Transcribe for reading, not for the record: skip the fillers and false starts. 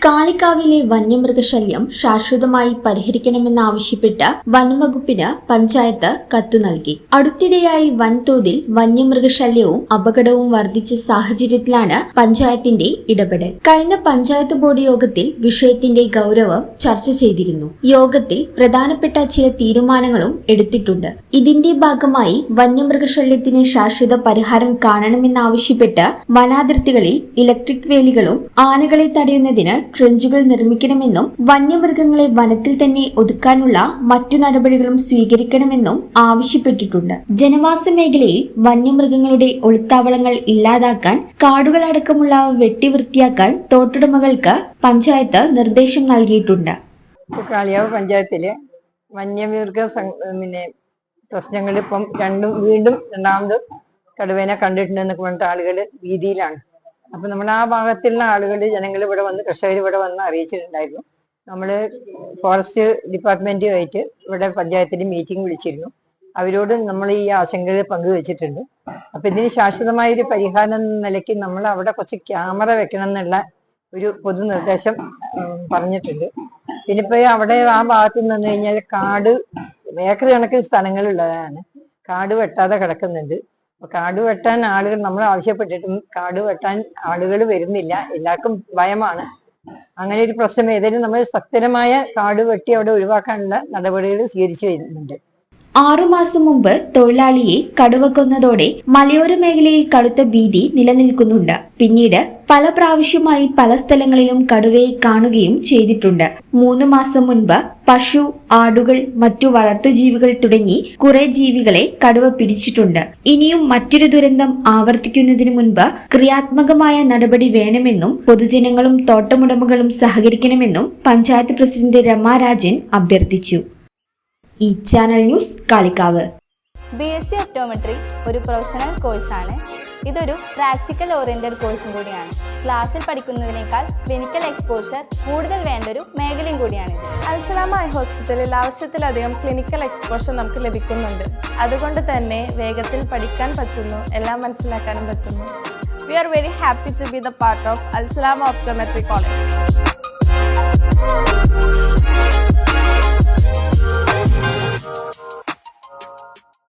കാളികാവിലെ വന്യമൃഗശല്യം ശാശ്വതമായി പരിഹരിക്കണമെന്നാവശ്യപ്പെട്ട് വനംവകുപ്പിന് പഞ്ചായത്ത് കത്തു നൽകി. അടുത്തിടെയായി വൻതോതിൽ വന്യമൃഗശല്യവും അപകടവും വർദ്ധിച്ച സാഹചര്യത്തിലാണ് പഞ്ചായത്തിന്റെ ഇടപെടൽ. കഴിഞ്ഞ പഞ്ചായത്ത് ബോർഡ് യോഗത്തിൽ വിഷയത്തിന്റെ ഗൗരവം ചർച്ച ചെയ്തിരുന്നു. യോഗത്തിൽ പ്രധാനപ്പെട്ട ചില തീരുമാനങ്ങളും എടുത്തിട്ടുണ്ട്. ഇതിന്റെ ഭാഗമായി വന്യമൃഗശല്യത്തിന് ശാശ്വത പരിഹാരം കാണണമെന്നാവശ്യപ്പെട്ട് വനാതിർത്തികളിൽ ഇലക്ട്രിക് വേലികളും ആനകളെ തടയുന്നതിന് ട്രെഞ്ചുകൾ നിർമ്മിക്കണമെന്നും വന്യമൃഗങ്ങളെ വനത്തിൽ തന്നെ ഒതുക്കാനുള്ള മറ്റു നടപടികളും സ്വീകരിക്കണമെന്നും ആവശ്യപ്പെട്ടിട്ടുണ്ട്. ജനവാസ മേഖലയിൽ വന്യമൃഗങ്ങളുടെ ഒളിത്താവളങ്ങൾ ഇല്ലാതാക്കാൻ, കാടുകളടക്കമുള്ളവ വെട്ടിവൃത്തിയാക്കാൻ തോട്ടുടമകൾക്ക് പഞ്ചായത്ത് നിർദ്ദേശം നൽകിയിട്ടുണ്ട്. കാളികാവ് പഞ്ചായത്തില് വന്യമൃഗ പ്രശ്നങ്ങൾ ഇപ്പം വീണ്ടും രണ്ടാമത് കടുവേനെ കണ്ടിട്ടുണ്ടെന്നൊക്കെ പറഞ്ഞിട്ട് ആളുകൾ ഭീതിയിലാണ്. അപ്പൊ നമ്മൾ ആ ഭാഗത്തുള്ള ആളുകൾ, ജനങ്ങൾ ഇവിടെ വന്ന്, കർഷകർ ഇവിടെ വന്ന് അറിയിച്ചിട്ടുണ്ടായിരുന്നു. നമ്മള് ഫോറസ്റ്റ് ഡിപ്പാർട്ട്മെന്റുമായിട്ട് ഇവിടെ പഞ്ചായത്തിൽ മീറ്റിംഗ് വിളിച്ചിരുന്നു. അവരോട് നമ്മൾ ഈ ആശങ്കകൾ പങ്കുവെച്ചിട്ടുണ്ട്. അപ്പൊ ഇതിന് ശാശ്വതമായ ഒരു പരിഹാരം എന്ന നിലയ്ക്ക് നമ്മൾ അവിടെ കുറച്ച് ക്യാമറ വെക്കണം എന്നുള്ള ഒരു പൊതു നിർദ്ദേശം പറഞ്ഞിട്ടുണ്ട്. പിന്നെ ഇപ്പൊ അവിടെ ആ ഭാഗത്ത് നിന്ന് കഴിഞ്ഞാൽ കാട് ഏക്കർ കണക്കിന് സ്ഥലങ്ങളുള്ളതാണ്. കാട് വെട്ടാതെ കിടക്കുന്നുണ്ട്. കാട് വെട്ടാൻ ആളുകൾ നമ്മൾ ആവശ്യപ്പെട്ടിട്ടും കാട് വെട്ടാൻ ആളുകൾ വരുന്നില്ല. എല്ലാവർക്കും ഭയമാണ്. അങ്ങനെ ഒരു പ്രശ്നം ഏതായാലും നമ്മൾ ശക്തമായ കാട് വെട്ടി അവിടെ ഒഴിവാക്കാനുള്ള നടപടികൾ സ്വീകരിച്ചു വരുന്നുണ്ട്. 6 മാസം മുമ്പ് തൊഴിലാളിയെ കടുവ കൊന്നതോടെ മലയോര മേഖലയിൽ കടുത്ത ഭീതി നിലനിൽക്കുന്നുണ്ട്. പിന്നീട് പല പ്രാവശ്യമായി പല സ്ഥലങ്ങളിലും കടുവയെ കാണുകയും ചെയ്തിട്ടുണ്ട്. 3 മാസം മുൻപ് പശു, ആടുകൾ, മറ്റു വളർത്തുജീവികൾ തുടങ്ങി കുറെ ജീവികളെ കടുവ പിടിച്ചിട്ടുണ്ട്. ഇനിയും മറ്റൊരു ദുരന്തം ആവർത്തിക്കുന്നതിന് മുൻപ് ക്രിയാത്മകമായ നടപടി വേണമെന്നും പൊതുജനങ്ങളും തോട്ടമുടമകളും സഹകരിക്കണമെന്നും പഞ്ചായത്ത് പ്രസിഡന്റ് രമാരാജൻ അഭ്യർത്ഥിച്ചു. ഈ channel news Kalikavu. BSc optometry ഒരു പ്രൊഫഷണൽ കോഴ്സാണ്. ഇതൊരു പ്രാക്ടിക്കൽ ഓറിയന്റഡ് കോഴ്സും കൂടിയാണ്. ക്ലാസ്സിൽ പഠിക്കുന്നതിനേക്കാൾ ക്ലിനിക്കൽ എക്സ്പോഷർ കൂടുതൽ വേണ്ടൊരു മേഖലയും കൂടിയാണ്. അൽസലാമ ഐ ഹോസ്പിറ്റലിൽ ആവശ്യത്തിലധികം ക്ലിനിക്കൽ എക്സ്പോഷർ നമുക്ക് ലഭിക്കുന്നുണ്ട്. അതുകൊണ്ട് തന്നെ വേഗത്തിൽ പഠിക്കാൻ പറ്റുന്നു, എല്ലാം മനസ്സിലാക്കാനും പറ്റുന്നു. We are very happy to be the part of Al Salama Optometry College.